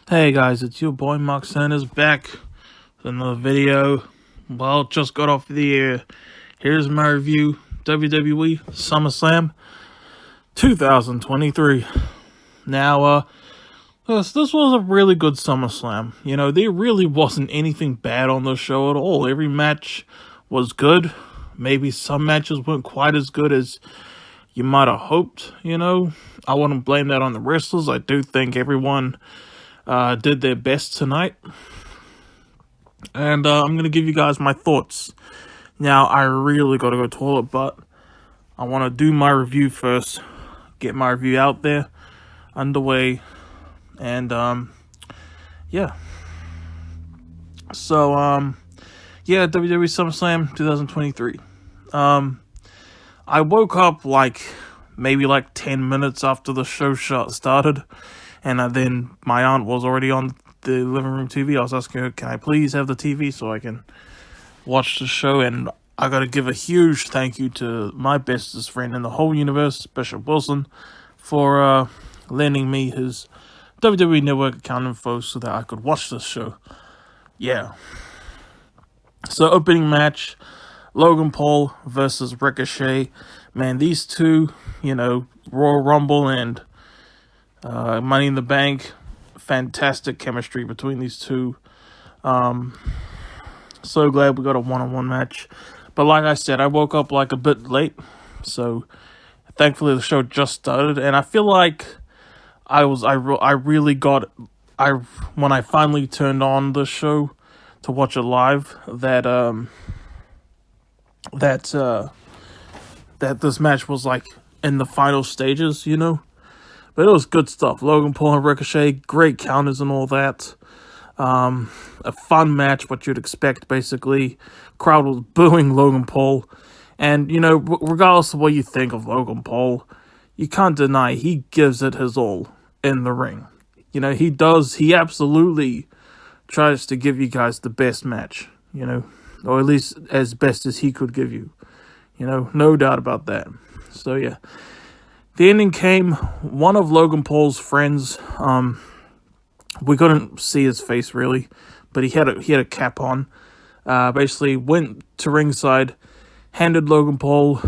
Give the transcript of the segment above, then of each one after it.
Hey guys, it's your boy Mark Sanders back with another video. Well, just got off the air. Here's my review, WWE SummerSlam 2023. Now, this was a really good SummerSlam. You know, there really wasn't anything bad on the show at all. Every match was good. Maybe some matches weren't quite as good as you might have hoped, you know. I wouldn't blame that on the wrestlers. I do think everyone did their best tonight. And I'm going to give you guys my thoughts. Now, I really got to go to the toilet, but I want to do my review first. Get my review out there, underway. And, yeah. So, yeah, WWE SummerSlam 2023. I woke up maybe 10 minutes after the show started. And then my aunt was already on the living room TV. I was asking her, can I please have the TV so I can watch the show? And I got to give a huge thank you to my bestest friend in the whole universe, Bishop Wilson, for lending me his WWE Network account info so that I could watch this show. Yeah. So, opening match, Logan Paul versus Ricochet. Man, these two, Royal Rumble and Money in the Bank, fantastic chemistry between these two. So glad we got a one-on-one match. But like I said, I woke up a bit late, so thankfully the show just started, and I feel like when I finally turned on the show to watch it live, that this match was in the final stages, But it was good stuff. Logan Paul and Ricochet, great counters and all that. A fun match, what you'd expect, basically. Crowd was booing Logan Paul. And, regardless of what you think of Logan Paul, you can't deny he gives it his all in the ring. He absolutely tries to give you guys the best match, or at least as best as he could give you. No doubt about that. So, yeah. The ending came, one of Logan Paul's friends, we couldn't see his face really, but he had a cap on, basically went to ringside, handed Logan Paul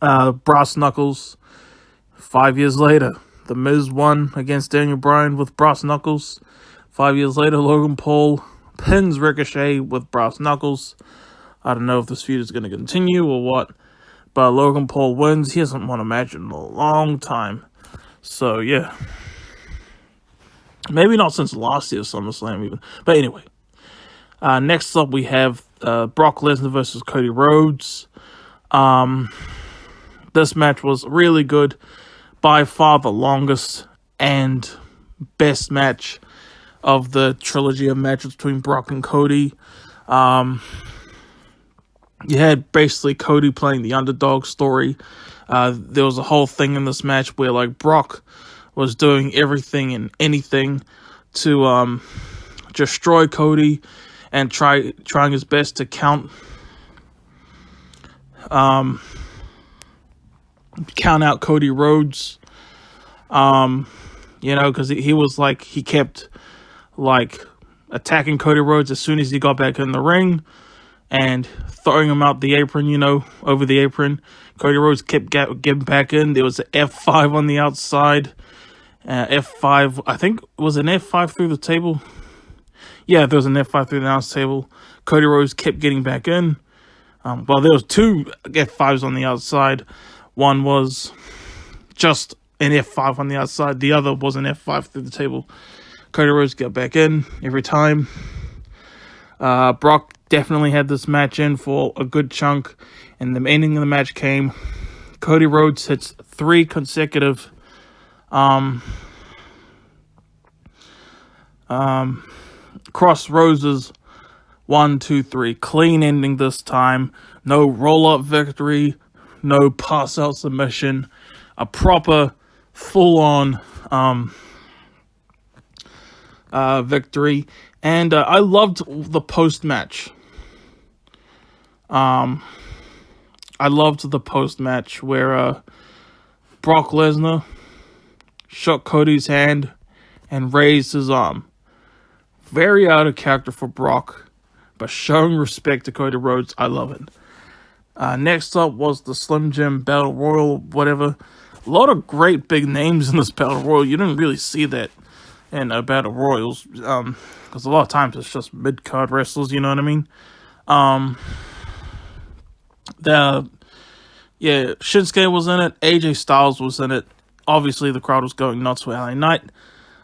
brass knuckles. 5 years later, The Miz won against Daniel Bryan with brass knuckles. 5 years later, Logan Paul pins Ricochet with brass knuckles. I don't know if this feud is going to continue or what. But Logan Paul wins. He hasn't won a match in a long time. So, yeah. Maybe not since last year's SummerSlam even. But anyway. Next up we have Brock Lesnar versus Cody Rhodes. This match was really good. By far the longest and best match of the trilogy of matches between Brock and Cody. You had basically Cody playing the underdog story. There was a whole thing in this match where Brock was doing everything and anything to destroy Cody and trying his best to count out Cody Rhodes. Because he was he kept attacking Cody Rhodes as soon as he got back in the ring and throwing him out the apron, over the apron. Cody Rhodes kept getting back in. There was an F5 on the outside. F5, I think, was an F5 through the table? Yeah, there was an F5 through the announce table. Cody Rhodes kept getting back in. There was two F5s on the outside. One was just an F5 on the outside. The other was an F5 through the table. Cody Rhodes got back in every time. Brock definitely had this match in for a good chunk, and the ending of the match came. Cody Rhodes hits 3 consecutive cross roses. 1, 2, 3. Clean ending this time. No roll-up victory. No pass-out submission. A proper, full-on victory. And I loved the post-match. I loved the post-match where Brock Lesnar shook Cody's hand and raised his arm. Very out of character for Brock, but showing respect to Cody Rhodes, I love it. Next up was the Slim Jim Battle Royal, whatever. A lot of great big names in this Battle Royal. You didn't really see that in Battle Royals, because a lot of times it's just mid-card wrestlers, you know what I mean? Shinsuke was in it, AJ Styles was in it. Obviously, the crowd was going nuts for LA Knight.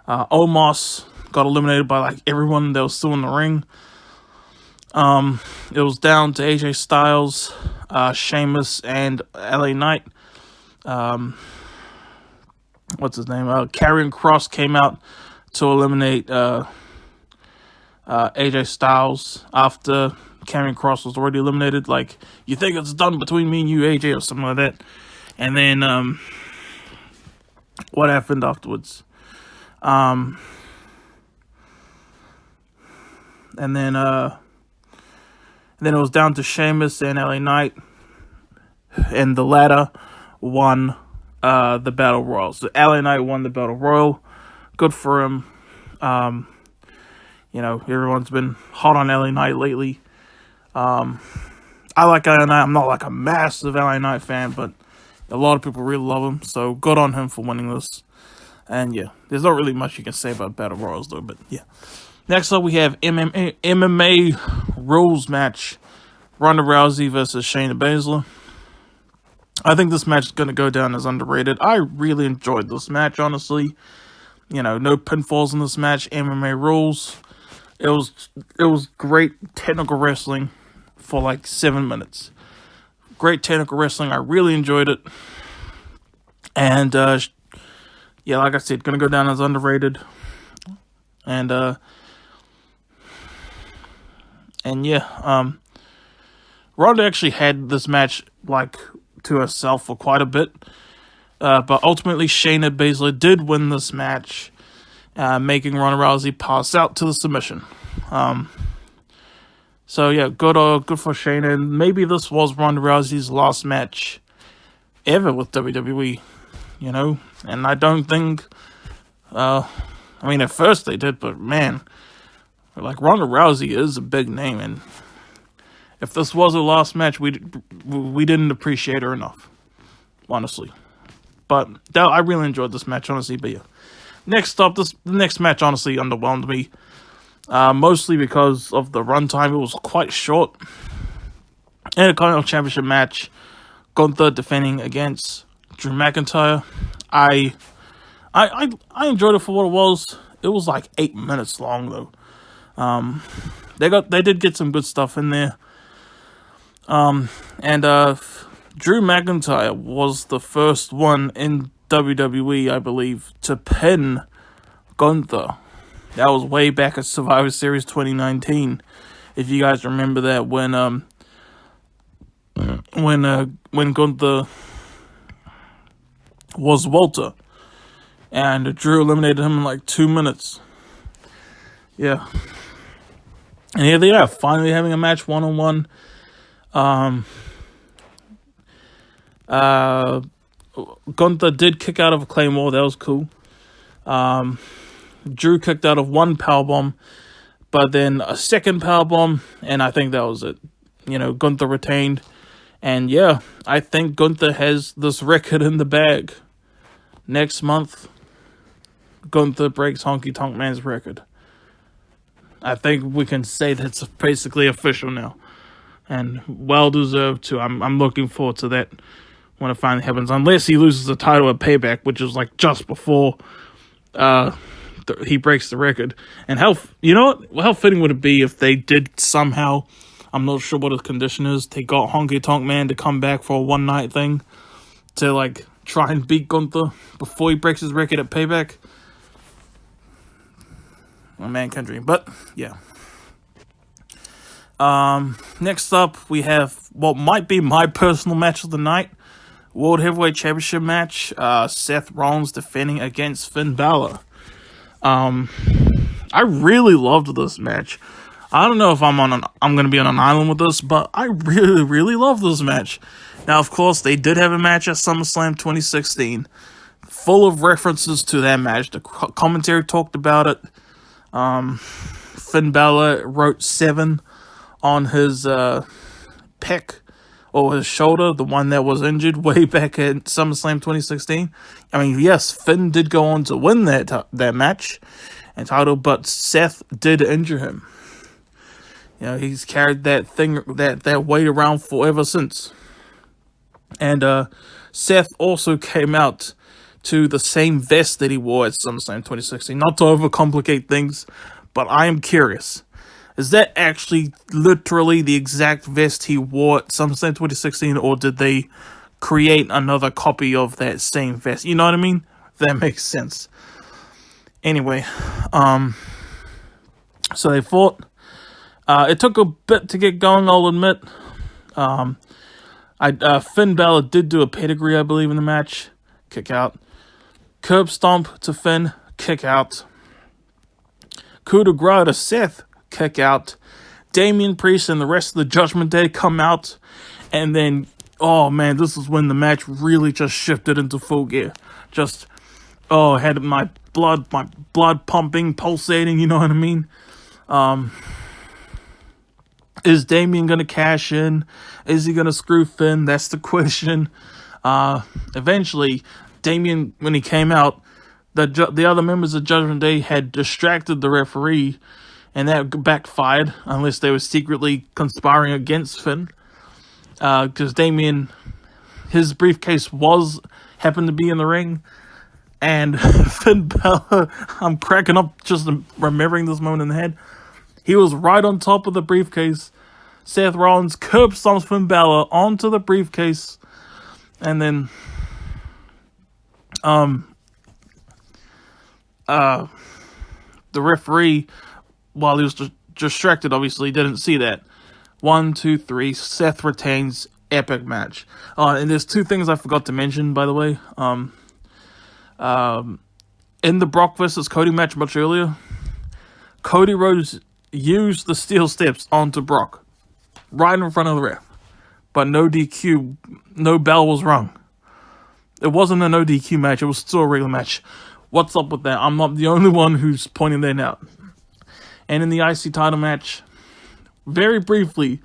Omos got eliminated by like everyone that was still in the ring. It was down to AJ Styles, Sheamus, and LA Knight. What's his name? Karrion Kross came out to eliminate AJ Styles after Karrion Kross was already eliminated. Like, you think it's done between me and you, AJ, or something like that. And then, what happened afterwards? And then it was down to Sheamus and LA Knight, and the latter won the Battle Royal. So LA Knight won the Battle Royal. Good for him. Everyone's been hot on LA Knight lately. I like LA Knight. I'm not like a massive LA Knight fan, but a lot of people really love him. So good on him for winning this. And yeah, there's not really much you can say about Battle Royals though, but yeah. Next up, we have MMA Rules Match. Ronda Rousey versus Shayna Baszler. I think this match is going to go down as underrated. I really enjoyed this match, honestly. No pinfalls in this match. MMA rules. It was great technical wrestling for like 7 minutes. Great technical wrestling. I really enjoyed it. And, like I said, going to go down as underrated. And Ronda actually had this match like to herself for quite a bit, but ultimately Shayna Baszler did win this match, making Ronda Rousey pass out to the submission. So yeah, good for Shayna. And maybe this was Ronda Rousey's last match ever with WWE, and I don't think. At first they did, but man, like Ronda Rousey is a big name, and if this was her last match, we didn't appreciate her enough, honestly. But I really enjoyed this match, honestly. But yeah, next up, the next match honestly underwhelmed me, mostly because of the runtime. It was quite short. Intercontinental Championship match, Gunther defending against Drew McIntyre. I enjoyed it for what it was. It was like 8 minutes long though. They did get some good stuff in there. Drew McIntyre was the first one in WWE, I believe, to pin Gunther. That was way back at Survivor Series 2019. If you guys remember that, when Gunther was Walter, and Drew eliminated him in like 2 minutes. Yeah. And here they are, finally having a match 1-on-1. Gunther did kick out of a Claymore. That was cool. Drew kicked out of one powerbomb, but then a second powerbomb, and I think that was it. Gunther retained. And yeah, I think Gunther has this record in the bag. Next month, Gunther breaks Honky Tonk Man's record. I think we can say that's basically official now. And well deserved too. I'm looking forward to that when it finally happens. Unless he loses the title at Payback, which is like just before he breaks the record. And how fitting would it be if they did somehow, I'm not sure what the condition is, they got Honky Tonk Man to come back for a one night thing to like try and beat Gunther before he breaks his record at Payback. A man can dream, but yeah. Next up, we have what might be my personal match of the night. World Heavyweight Championship match. Seth Rollins defending against Finn Bálor. I really loved this match. I don't know if I'm going to be on an island with this, but I really, really love this match. Now, of course, they did have a match at SummerSlam 2016. full of references to that match. The commentary talked about it. Finn Bálor wrote 7 on his pec or his shoulder, the one that was injured way back at SummerSlam 2016. I mean, yes, Finn did go on to win that match and title, but Seth did injure him. You know, he's carried that weight around forever since. And Seth also came out to the same vest that he wore at SummerSlam 2016. Not to overcomplicate things, but I am curious. Is that actually literally the exact vest he wore at SummerSlam 2016, or did they create another copy of that same vest? You know what I mean? That makes sense. Anyway, so they fought. It took a bit to get going, I'll admit. Finn Bálor did do a pedigree, I believe, in the match. Kick out. Curb stomp to Finn. Kick out. Coup de grace to Seth. Kick out. Damian Priest and the rest of the Judgment Day come out. And then, oh man, this is when the match really just shifted into full gear. Just, had my blood pumping, pulsating, you know what I mean? Is Damian going to cash in? Is he going to screw Finn? That's the question. Eventually, Damian, when he came out, the other members of Judgment Day had distracted the referee, and that backfired, unless they were secretly conspiring against Finn. Because Damian, his briefcase happened to be in the ring, and Finn Bálor, I'm cracking up just remembering this moment in the head. He was right on top of the briefcase. Seth Rollins curb stomps Finn Bálor onto the briefcase, and then the referee, while he was distracted, obviously didn't see that. 1, 2, 3. Seth retains. Epic match. And there's 2 things I forgot to mention, by the way. In the Brock versus Cody match much earlier, Cody Rhodes used the steel steps onto Brock, right in front of the ref, but no DQ, no bell was rung. It wasn't a no DQ match, it was still a regular match. What's up with that? I'm not the only one who's pointing that out. And in the IC title match, very briefly,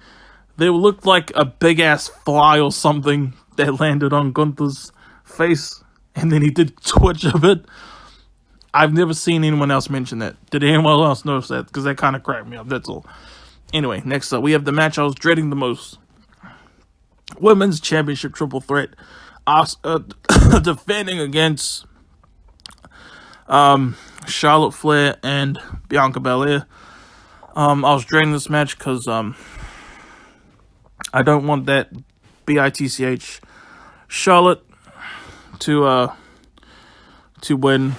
they looked like a big ass fly or something that landed on Gunther's face, and then he did twitch a bit. I've never seen anyone else mention that. Did anyone else notice that? Because that kind of cracked me up, that's all. Anyway, next up, we have the match I was dreading the most. Women's Championship Triple Threat. Asuka defending against Charlotte Flair and Bianca Belair. I was dreading this match because I don't want that BITCH Charlotte to win.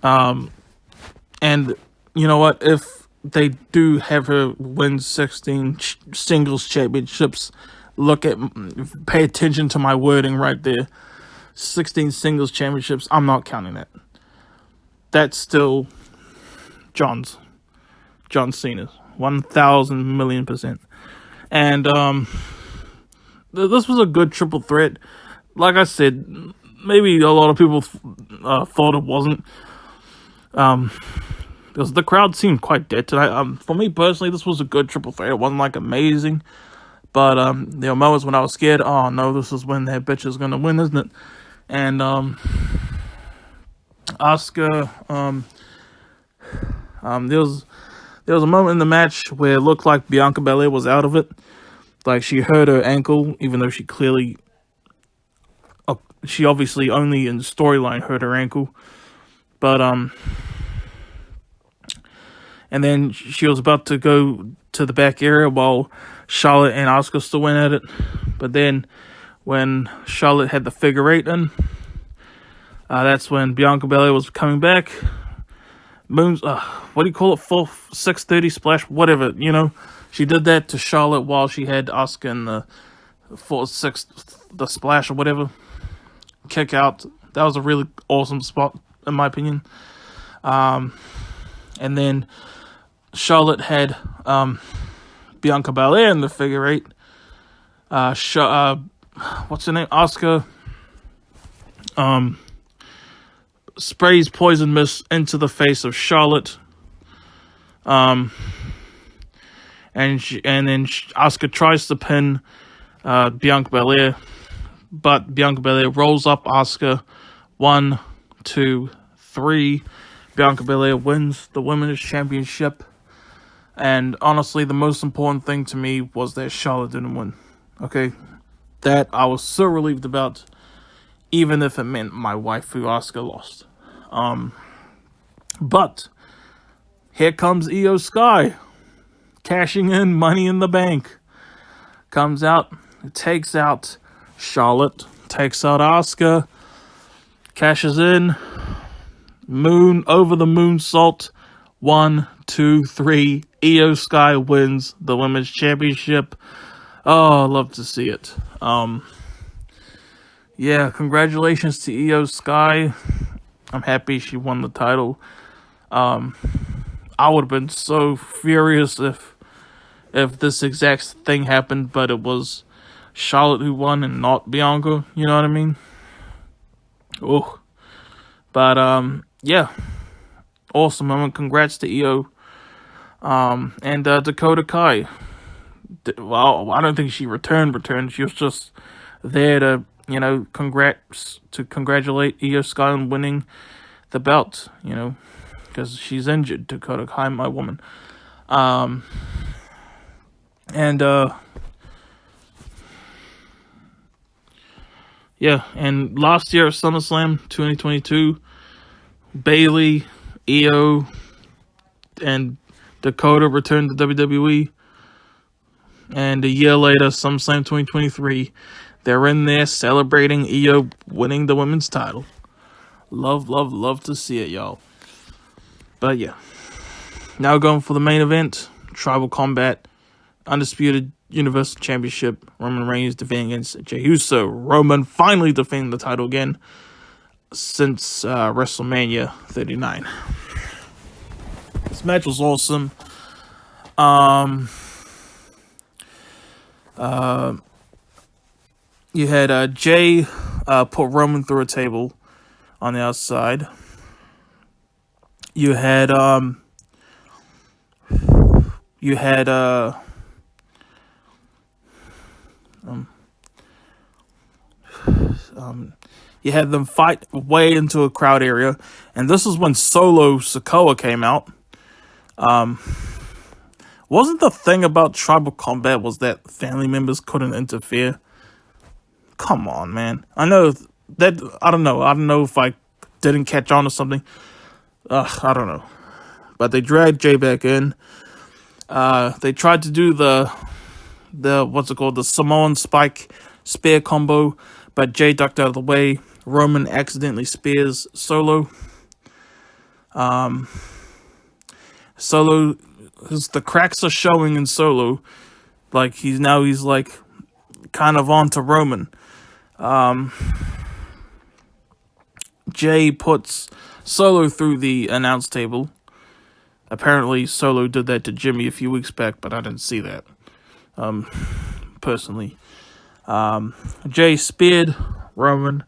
And you know what? If they do have her win 16 singles championships, pay attention to my wording right there. 16 singles championships, I'm not counting that. That's still John Cena's 1,000,000,000%. And this was a good triple threat. Like I said, maybe a lot of people thought it wasn't. Because the crowd seemed quite dead tonight. For me personally, this was a good triple threat. It wasn't like amazing, but there were moments when I was scared. Oh no, this is when that bitch is gonna win, isn't it? And Asuka, there was a moment in the match where it looked like Bianca Belair was out of it, like she hurt her ankle, even though she obviously only in the storyline hurt her ankle. But and then she was about to go to the back area while Charlotte and Asuka still went at it. But then when Charlotte had the figure 8 in, that's when Bianca Belair was coming back. What do you call it? 630 splash, whatever, you know. She did that to Charlotte while she had Asuka in the 4-6, the splash or whatever. Kick out. That was a really awesome spot, in my opinion. And then Charlotte had Bianca Belair in the figure 8. What's her name? Asuka sprays poison mist into the face of Charlotte. And then Asuka tries to pin Bianca Belair, but Bianca Belair rolls up Asuka. 1, 2, 3. Bianca Belair wins the Women's Championship. And honestly, the most important thing to me was that Charlotte didn't win. Okay? That I was so relieved about, even if it meant my waifu Asuka lost. But here comes Io Sky, cashing in Money in the Bank. Comes out, takes out Charlotte, takes out Asuka, cashes in, over the moonsault. 1, 2, 3. Io Sky wins the Women's Championship. Oh, I love to see it. Yeah, congratulations to Io Sky. I'm happy she won the title. I would have been so furious if this exact thing happened, but it was Charlotte who won and not Bianca. You know what I mean? Oh, but yeah, awesome moment. Congrats to Io. And Dakota Kai. Well, I don't think she returned. She was just there to, congratulate Io Sky on winning the belt, because she's injured. Dakota Kai, my woman. And last year at SummerSlam 2022, Bayley, Io, and Dakota returned to WWE. And a year later, SummerSlam 2023, they're in there celebrating Io winning the women's title. Love to see it, y'all. But yeah. Now going for the main event. Tribal Combat. Undisputed Universal Championship. Roman Reigns defending against Jey Uso. Roman finally defending the title again since WrestleMania 39. This match was awesome. You had Jey put Roman through a table on the outside. You had you had them fight way into a crowd area, and this is when Solo Sikoa came out. Wasn't the thing about Tribal Combat was that family members couldn't interfere? Come on, man. I know that, I don't know if I didn't catch on or something. I don't know. But they dragged Jey back in. They tried to do the Samoan Spike spear combo, but Jey ducked out of the way. Roman accidentally spears Solo. Solo, the cracks are showing in Solo. Like, he's kind of on to Roman. Jey puts Solo through the announce table. Apparently, Solo did that to Jimmy a few weeks back, but I didn't see that, personally. Jey speared Roman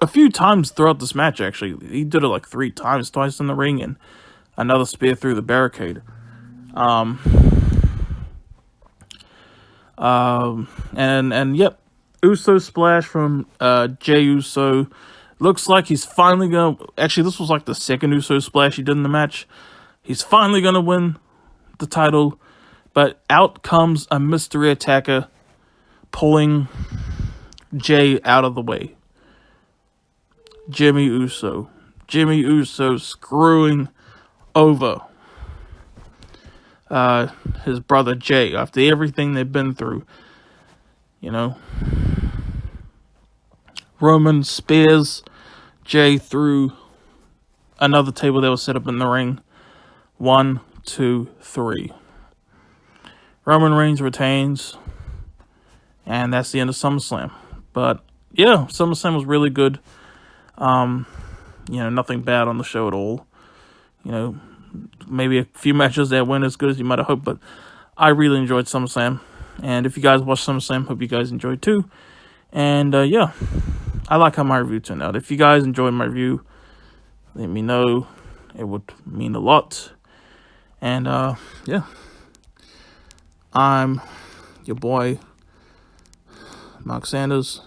a few times throughout this match, actually. He did it like 3 times, twice in the ring, and another spear through the barricade. And yep, Uso splash from Jey Uso. Looks like he's finally gonna... Actually, this was like the second Uso splash he did in the match. He's finally gonna win the title, but out comes a mystery attacker, pulling Jey out of the way. Jimmy Uso screwing over his brother Jey after everything they've been through. Roman spears Jey through another table that was set up in the ring. 1, 2, 3. Roman Reigns retains, and that's the end of SummerSlam. But yeah, SummerSlam was really good. Nothing bad on the show at all. Maybe a few matches that weren't as good as you might have hoped, but I really enjoyed SummerSlam. And if you guys watched SummerSlam, hope you guys enjoyed too. And yeah, I like how my review turned out. If you guys enjoyed my review, let me know. It would mean a lot. And yeah, I'm your boy, Mark Sanders.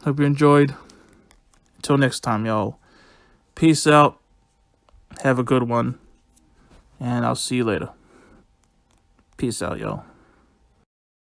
Hope you enjoyed. Until next time, y'all. Peace out. Have a good one. And I'll see you later. Peace out, y'all.